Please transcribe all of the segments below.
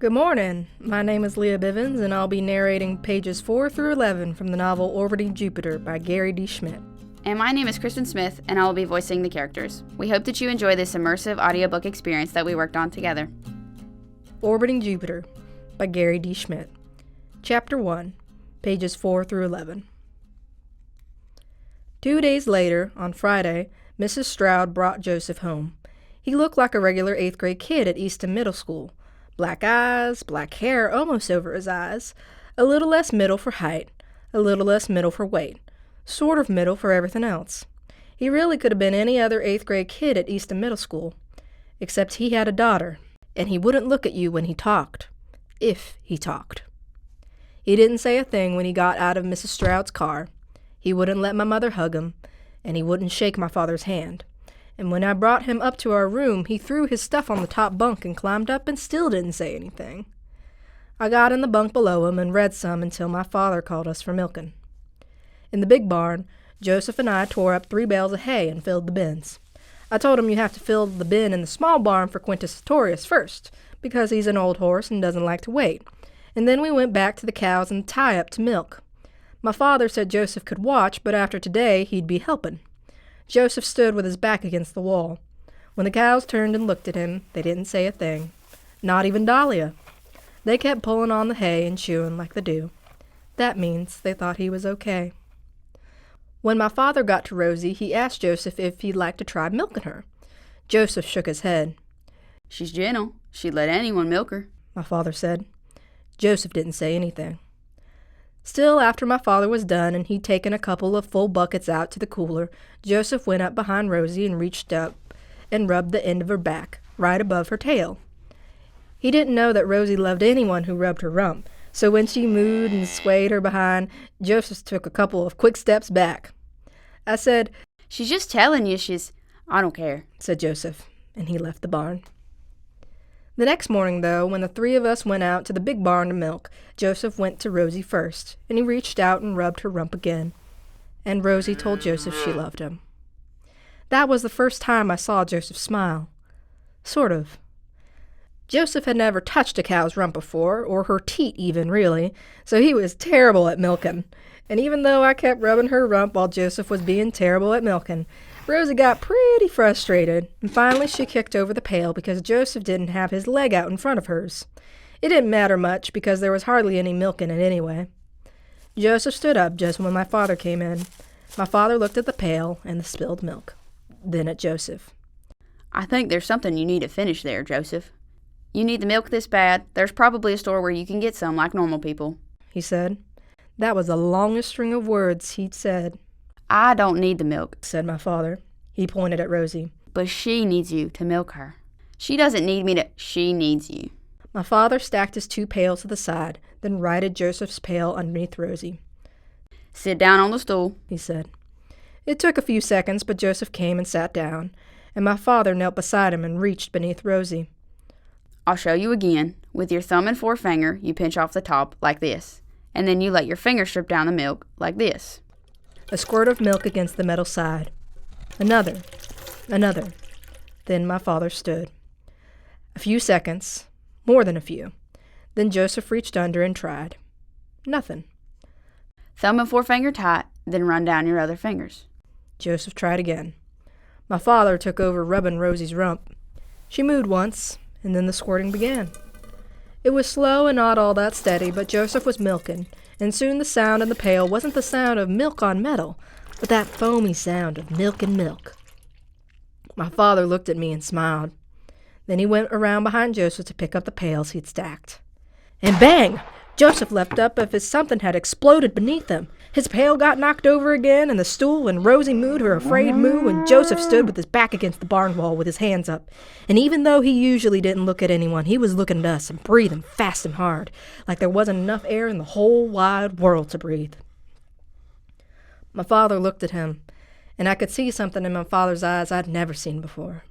Good morning. My name is Leah Bivens, and I'll be narrating pages 4 through 11 from the novel Orbiting Jupiter by Gary D. Schmidt. And my name is Kristen Smith, and I will be voicing the characters. We hope that you enjoy this immersive audiobook experience that we worked on together. Orbiting Jupiter by Gary D. Schmidt. Chapter 1, pages 4 through 11. 2 days later, on Friday, Mrs. Stroud brought Joseph home. He looked like a regular 8th grade kid at Easton Middle School. Black eyes, black hair almost over his eyes, a little less middle for height, a little less middle for weight, sort of middle for everything else. He really could have been any other 8th grade kid at Easton Middle School, except he had a daughter, and he wouldn't look at you when he talked, if he talked. He didn't say a thing when he got out of Mrs. Stroud's car. He wouldn't let my mother hug him, and he wouldn't shake my father's hand. And when I brought him up to our room, he threw his stuff on the top bunk and climbed up and still didn't say anything. I got in the bunk below him and read some until my father called us for milking. In the big barn, Joseph and I tore up 3 bales of hay and filled the bins. I told him you have to fill the bin in the small barn for Quintus Sartorius first, because he's an old horse and doesn't like to wait. And then we went back to the cows and the tie-up to milk. My father said Joseph could watch, but after today he'd be helping. Joseph stood with his back against the wall. When the cows turned and looked at him, they didn't say a thing. Not even Dahlia. They kept pulling on the hay and chewing like they do. That means they thought he was okay. When my father got to Rosie, he asked Joseph if he'd like to try milking her. Joseph shook his head. She's gentle. She'd let anyone milk her, my father said. Joseph didn't say anything. Still, after my father was done and he'd taken a couple of full buckets out to the cooler, Joseph went up behind Rosie and reached up and rubbed the end of her back, right above her tail. He didn't know that Rosie loved anyone who rubbed her rump, so when she mooed and swayed her behind, Joseph took a couple of quick steps back. I said, "She's just telling you I don't care," said Joseph, and he left the barn. The next morning, though, when the 3 of us went out to the big barn to milk, Joseph went to Rosie first, and he reached out and rubbed her rump again. And Rosie told Joseph she loved him. That was the first time I saw Joseph smile. Sort of. Joseph had never touched a cow's rump before, or her teat even, really, so he was terrible at milking. And even though I kept rubbing her rump while Joseph was being terrible at milking, Rosie got pretty frustrated, and finally she kicked over the pail because Joseph didn't have his leg out in front of hers. It didn't matter much because there was hardly any milk in it anyway. Joseph stood up just when my father came in. My father looked at the pail and the spilled milk, then at Joseph. "I think there's something you need to finish there, Joseph. You need the milk this bad. There's probably a store where you can get some like normal people," he said. That was the longest string of words he'd said. "I don't need the milk," said my father. He pointed at Rosie. "But she needs you to milk her. She doesn't need me to, she needs you." My father stacked his 2 pails to the side, then righted Joseph's pail underneath Rosie. "Sit down on the stool," he said. It took a few seconds, but Joseph came and sat down, and my father knelt beside him and reached beneath Rosie. "I'll show you again. With your thumb and forefinger, you pinch off the top, like this, and then you let your finger strip down the milk, like this." A squirt of milk against the metal side. Another. Then my father stood. A few seconds, more than a few. Then Joseph reached under and tried. Nothing. "Thumb and forefinger tight, then run down your other fingers." Joseph tried again. My father took over rubbing Rosie's rump. She mooed once, and then the squirting began. It was slow and not all that steady, but Joseph was milking, and soon the sound in the pail wasn't the sound of milk on metal, but that foamy sound of milk and milk. My father looked at me and smiled. Then he went around behind Joseph to pick up the pails he'd stacked. And bang! Joseph leapt up as if something had exploded beneath him. His pail got knocked over again, and the stool, and Rosie mooed her afraid moo, and Joseph stood with his back against the barn wall with his hands up. And even though he usually didn't look at anyone, he was looking at us and breathing fast and hard, like there wasn't enough air in the whole wide world to breathe. My father looked at him, and I could see something in my father's eyes I'd never seen before.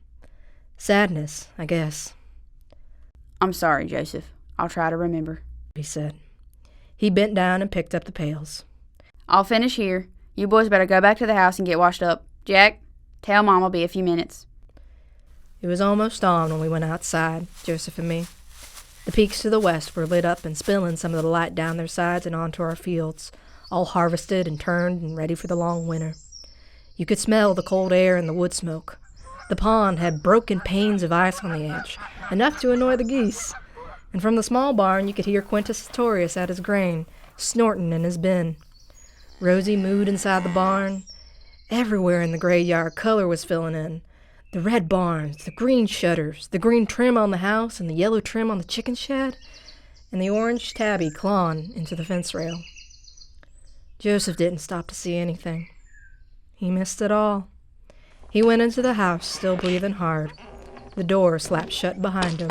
Sadness, I guess. "I'm sorry, Joseph. I'll try to remember," he said. He bent down and picked up the pails. "I'll finish here. You boys better go back to the house and get washed up. Jack, tell Mom I'll be a few minutes." It was almost dawn when we went outside, Joseph and me. The peaks to the west were lit up and spilling some of the light down their sides and onto our fields, all harvested and turned and ready for the long winter. You could smell the cold air and the wood smoke. The pond had broken panes of ice on the edge, enough to annoy the geese. And from the small barn you could hear Quintus Sartorius at his grain, snorting in his bin. Rosie mooed inside the barn. Everywhere in the graveyard color was filling in. The red barns, the green shutters, the green trim on the house and the yellow trim on the chicken shed, and the orange tabby clawing into the fence rail. Joseph didn't stop to see anything. He missed it all. He went into the house, still breathing hard. The door slapped shut behind him.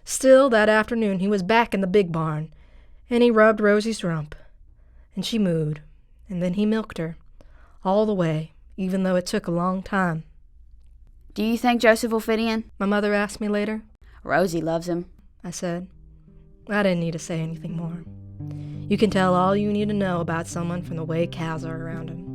Still, that afternoon he was back in the big barn, and he rubbed Rosie's rump. And she mooed, and then he milked her, all the way, even though it took a long time. Do you think Joseph will fit in? My mother asked me later. Rosie loves him, I said. I didn't need to say anything more. You can tell all you need to know about someone from the way cows are around him.